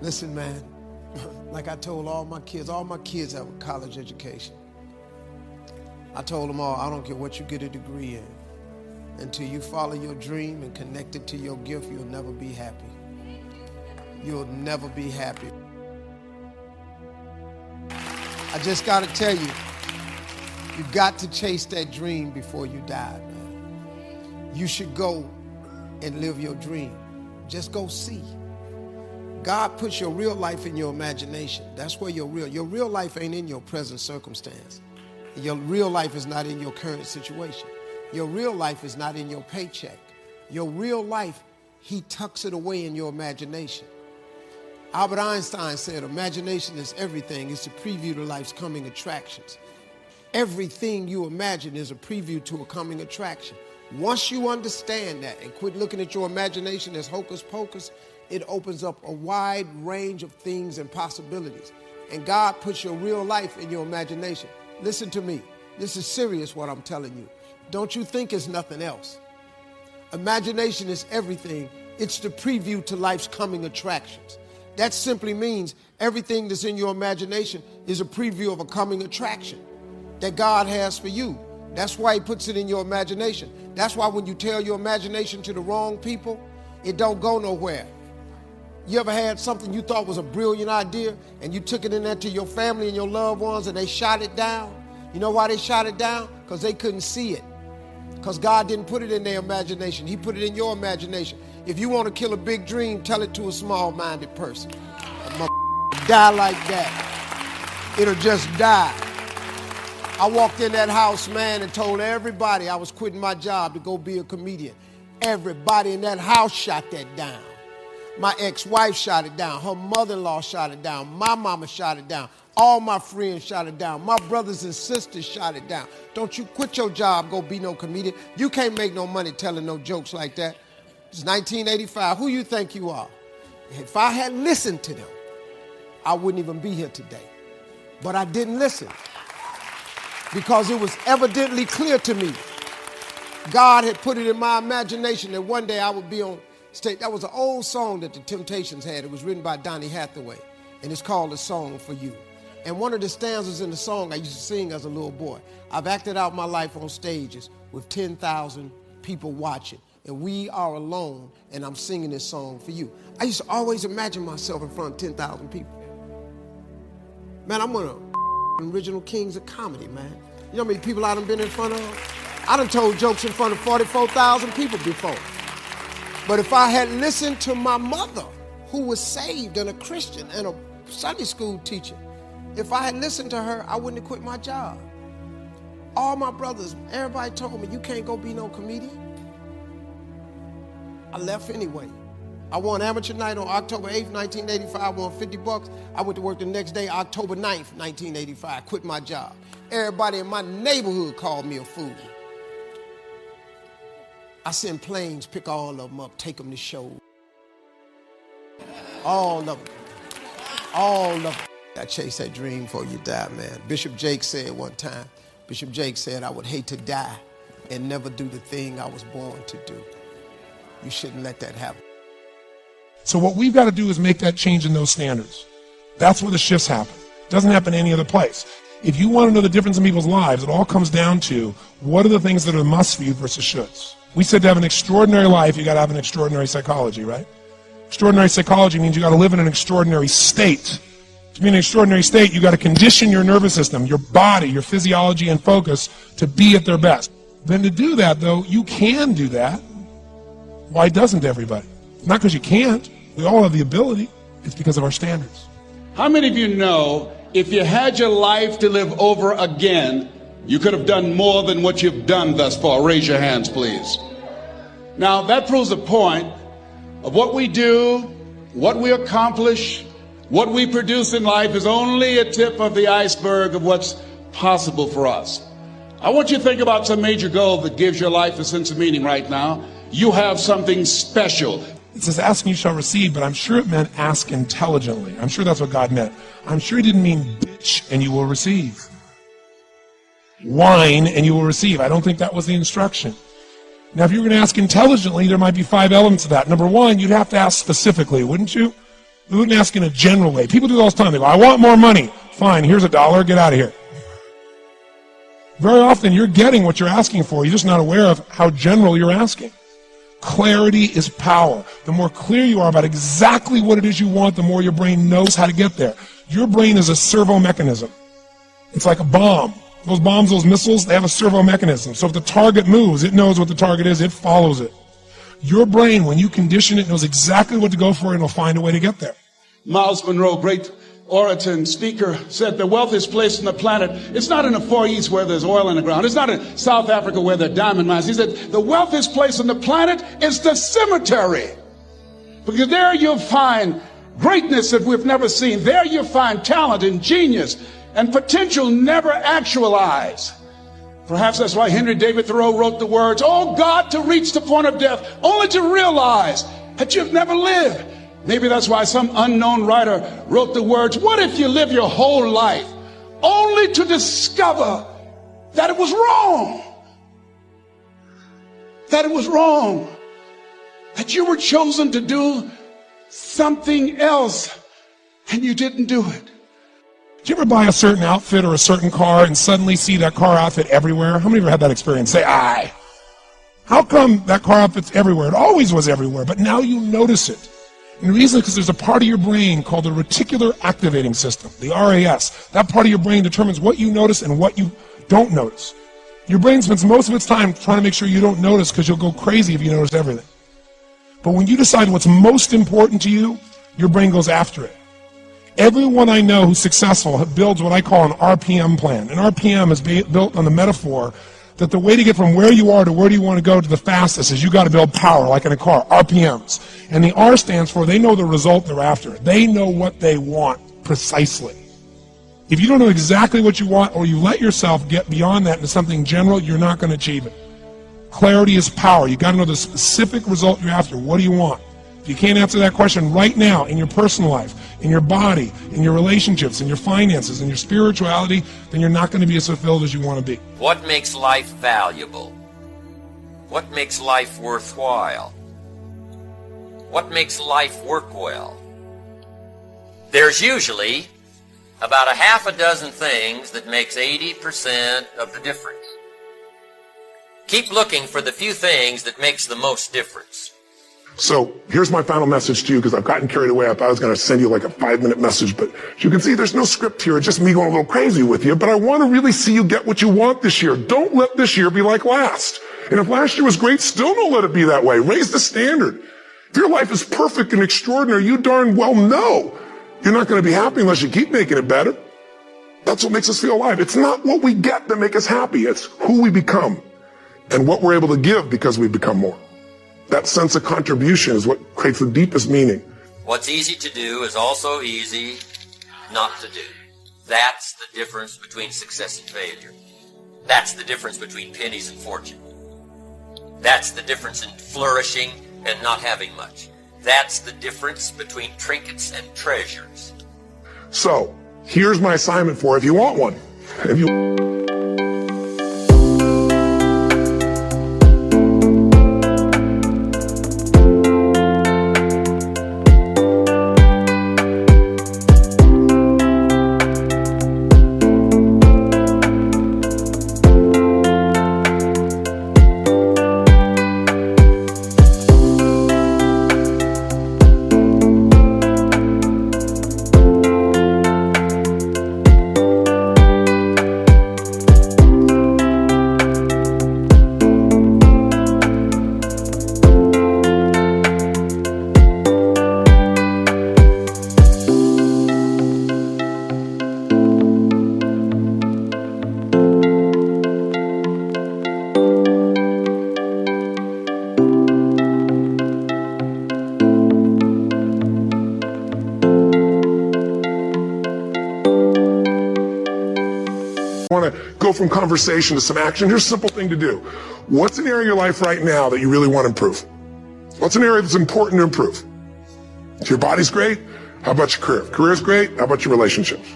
Listen, man, like I told all my kids have a college education. I told them all, I don't care what you get a degree in. Until you follow your dream and connect it to your gift, you'll never be happy. You'll never be happy. I just got to tell you, you got to chase that dream before you die, man. You should go and live your dream. Just go see. God puts your real life in your imagination. That's where your real life ain't in your present circumstance. Your real life is not in your current situation. Your real life is not in your paycheck. Your real life, he tucks it away in your imagination. Albert Einstein said, imagination is everything. It's a preview to life's coming attractions. Everything you imagine is a preview to a coming attraction. Once you understand that and quit looking at your imagination as hocus pocus, it opens up a wide range of things and possibilities. And God puts your real life in your imagination. Listen to me. This is serious what I'm telling you. Don't you think it's nothing else. Imagination is everything. It's the preview to life's coming attractions. That simply means everything that's in your imagination is a preview of a coming attraction that God has for you. That's why he puts it in your imagination. That's why when you tell your imagination to the wrong people, it don't go nowhere. You ever had something you thought was a brilliant idea and you took it in there to your family and your loved ones and they shot it down? You know why they shot it down? Because they couldn't see it. Because God didn't put it in their imagination. He put it in your imagination. If you want to kill a big dream, tell it to a small-minded person. Die like that. It'll just die. I walked in that house, man, and told everybody I was quitting my job to go be a comedian. Everybody in that house shot that down. My ex-wife shot it down. Her mother-in-law shot it down. My mama shot it down. All my friends shot it down. My brothers and sisters shot it down. Don't you quit your job, go be no comedian. You can't make no money telling no jokes like that. It's 1985. Who you think you are? If I had listened to them, I wouldn't even be here today. But I didn't listen because it was evidently clear to me. God had put it in my imagination that one day I would be on stage. That was an old song that the Temptations had. It was written by Donny Hathaway, and it's called A Song for You. And one of the stanzas in the song I used to sing as a little boy. I've acted out my life on stages with 10,000 people watching, and we are alone, and I'm singing this song for you. I used to always imagine myself in front of 10,000 people. Man, I'm one of the original kings of comedy, man. You know how many people I done been in front of? I done told jokes in front of 44,000 people before. But if I had listened to my mother, who was saved and a Christian and a Sunday school teacher, if I had listened to her, I wouldn't have quit my job. All my brothers, everybody told me, you can't go be no comedian. I left anyway. I won amateur night on October 8th, 1985. I won $50. I went to work the next day, October 9th, 1985. Quit my job. Everybody in my neighborhood called me a fool. I send planes, pick all of them up, take them to shows. All of them. All of them. I chase that dream before you die, man. Bishop Jake said one time, Bishop Jake said, I would hate to die and never do the thing I was born to do. You shouldn't let that happen. So what we've got to do is make that change in those standards. That's where the shifts happen. It doesn't happen any other place. If you want to know the difference in people's lives, it all comes down to what are the things that are musts for you versus shoulds. We said to have an extraordinary life, you got to have an extraordinary psychology, right? Extraordinary psychology means you got to live in an extraordinary state. To be in an extraordinary state, you got to condition your nervous system, your body, your physiology and focus to be at their best. Then to do that, though, you can do that. Why doesn't everybody? Not because you can't. We all have the ability. It's because of our standards. How many of you know if you had your life to live over again, you could have done more than what you've done thus far? Raise your hands, please. Now, that proves the point of what we do, what we accomplish, what we produce in life is only a tip of the iceberg of what's possible for us. I want you to think about some major goal that gives your life a sense of meaning right now. You have something special. It says, ask and you shall receive, but I'm sure it meant ask intelligently. I'm sure that's what God meant. I'm sure he didn't mean bitch and you will receive. Whine and you will receive. I don't think that was the instruction. Now, if you were going to ask intelligently, there might be 5 elements of that. Number one, you'd have to ask specifically, wouldn't you? We wouldn't ask in a general way. People do it all the time. They go, I want more money. Fine, here's $1, get out of here. Very often you're getting what you're asking for. You're just not aware of how general you're asking. Clarity is power. The more clear you are about exactly what it is you want, the more your brain knows how to get there. Your brain is a servo mechanism. It's like a bomb. Those bombs, those missiles, they have a servo mechanism. So if the target moves, it knows what the target is, it follows it. Your brain, when you condition it, knows exactly what to go for, and it'll find a way to get there. Miles Monroe, great orator and speaker, said the wealthiest place on the planet, it's not in the Far East where there's oil in the ground. It's not in South Africa where there are diamond mines. He said the wealthiest place on the planet is the cemetery. Because there you'll find greatness that we've never seen. There you'll find talent and genius and potential never actualized. Perhaps that's why Henry David Thoreau wrote the words, oh God, to reach the point of death, only to realize that you've never lived. Maybe that's why some unknown writer wrote the words, what if you live your whole life only to discover that it was wrong? That it was wrong. That you were chosen to do something else and you didn't do it. Did you ever buy a certain outfit or a certain car and suddenly see that car outfit everywhere? How many of you have had that experience? Say, aye. How come that car outfit's everywhere? It always was everywhere, but now you notice it. And the reason is because there's a part of your brain called the reticular activating system, the RAS. That part of your brain determines what you notice and what you don't notice. Your brain spends most of its time trying to make sure you don't notice because you'll go crazy if you notice everything. But when you decide what's most important to you, your brain goes after it. Everyone I know who's successful builds what I call an RPM plan. An RPM is built on the metaphor that the way to get from where you are to where do you want to go to the fastest is you got to build power, like in a car, RPMs. And the R stands for they know the result they're after. They know what they want precisely. If you don't know exactly what you want or you let yourself get beyond that into something general, you're not going to achieve it. Clarity is power. You got to know the specific result you're after. What do you want? If you can't answer that question right now in your personal life, in your body, in your relationships, in your finances, in your spirituality, then you're not going to be as fulfilled as you want to be. What makes life valuable? What makes life worthwhile? What makes life work well? There's usually about a half a dozen things that makes 80% of the difference. Keep looking for the few things that makes the most difference. So here's my final message to you, because I've gotten carried away. I thought I was going to send you like a 5-minute message, but as you can see, there's no script here. It's just me going a little crazy with you, but I want to really see you get what you want this year. Don't let this year be like last. And if last year was great, still don't let it be that way. Raise the standard. If your life is perfect and extraordinary, you darn well know you're not going to be happy unless you keep making it better. That's what makes us feel alive. It's not what we get that makes us happy. It's who we become and what we're able to give because we become more. That sense of contribution is what creates the deepest meaning. What's easy to do is also easy not to do. That's the difference between success and failure. That's the difference between pennies and fortune. That's the difference in flourishing and not having much. That's the difference between trinkets and treasures. So, here's my assignment for you if you want one. If you want to go from conversation to some action, here's a simple thing to do. What's an area of your life right now that you really want to improve? What's an area that's important to improve? If your body's great, how about your career? If career's great, how about your relationships?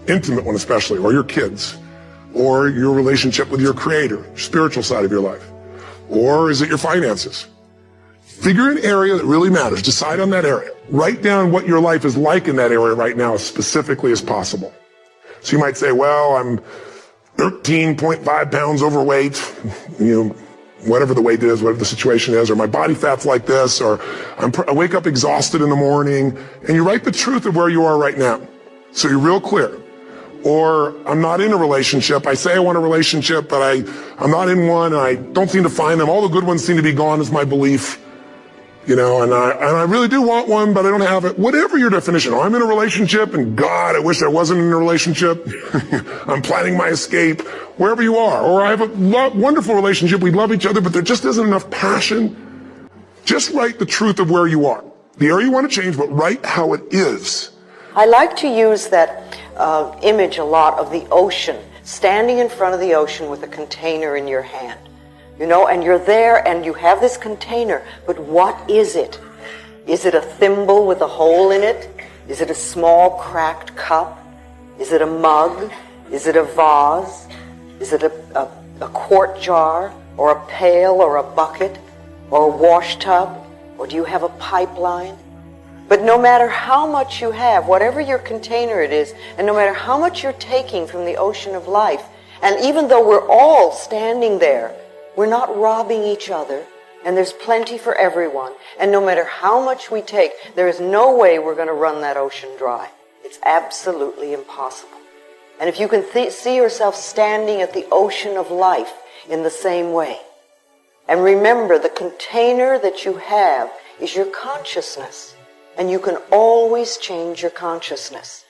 Intimate one especially, or your kids, or your relationship with your creator, spiritual side of your life. Or is it your finances? Figure an area that really matters. Decide on that area. Write down what your life is like in that area right now as specifically as possible. So you might say, well, I'm 13.5 pounds overweight, whatever the weight is, whatever the situation is, or my body fat's like this, or I wake up exhausted in the morning, and you write the truth of where you are right now. So you're real clear. Or I'm not in a relationship. I say I want a relationship, but I'm not in one, and I don't seem to find them. All the good ones seem to be gone is my belief. And I really do want one, but I don't have it. Whatever your definition. Or I'm in a relationship, and God, I wish I wasn't in a relationship. I'm planning my escape. Wherever you are. Or I have a wonderful relationship. We love each other, but there just isn't enough passion. Just write the truth of where you are. The area you want to change, but write how it is. I like to use that image a lot of the ocean, standing in front of the ocean with a container in your hand. And you're there and you have this container, but what is it? Is it a thimble with a hole in it? Is it a small cracked cup? Is it a mug? Is it a vase? Is it a quart jar, or a pail, or a bucket, or a wash tub? Or do you have a pipeline? But no matter how much you have, whatever your container it is, and no matter how much you're taking from the ocean of life, and even though we're all standing there, we're not robbing each other, and there's plenty for everyone, and no matter how much we take, there is no way we're going to run that ocean dry. It's absolutely impossible. And if you can see yourself standing at the ocean of life in the same way, and remember the container that you have is your consciousness. And you can always change your consciousness.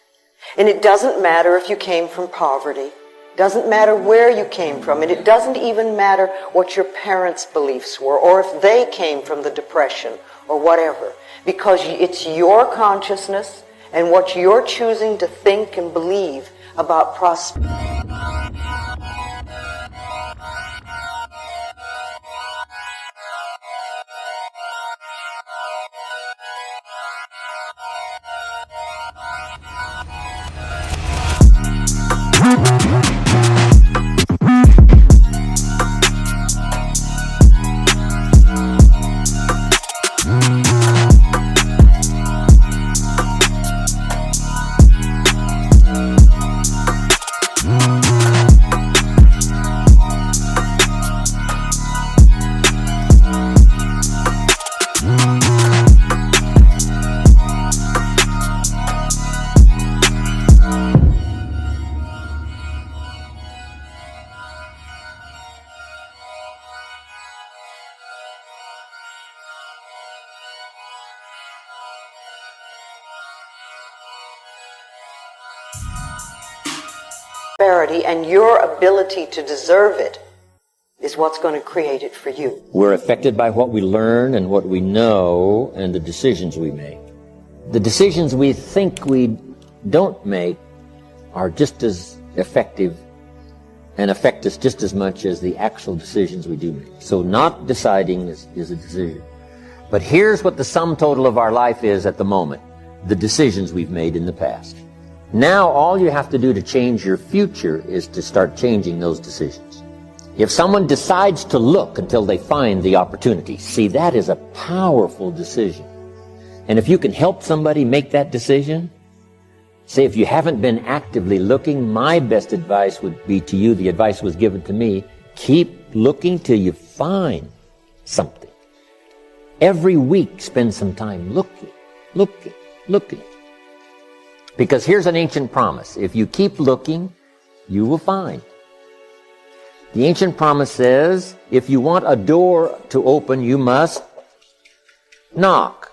And it doesn't matter if you came from poverty. It doesn't matter where you came from. And it doesn't even matter what your parents' beliefs were, or if they came from the Depression, or whatever. Because it's your consciousness and what you're choosing to think and believe about prosperity. And your ability to deserve it is what's going to create it for you. We're affected by what we learn and what we know and the decisions we make. The decisions we think we don't make are just as effective and affect us just as much as the actual decisions we do make. So not deciding is a decision. But here's what the sum total of our life is at the moment: the decisions we've made in the past. Now all you have to do to change your future is to start changing those decisions. If someone decides to look until they find the opportunity, see, that is a powerful decision. And if you can help somebody make that decision, say if you haven't been actively looking, my best advice would be to you, the advice was given to me, keep looking till you find something. Every week spend some time looking. Because here's an ancient promise. If you keep looking, you will find. The ancient promise says, if you want a door to open, you must knock.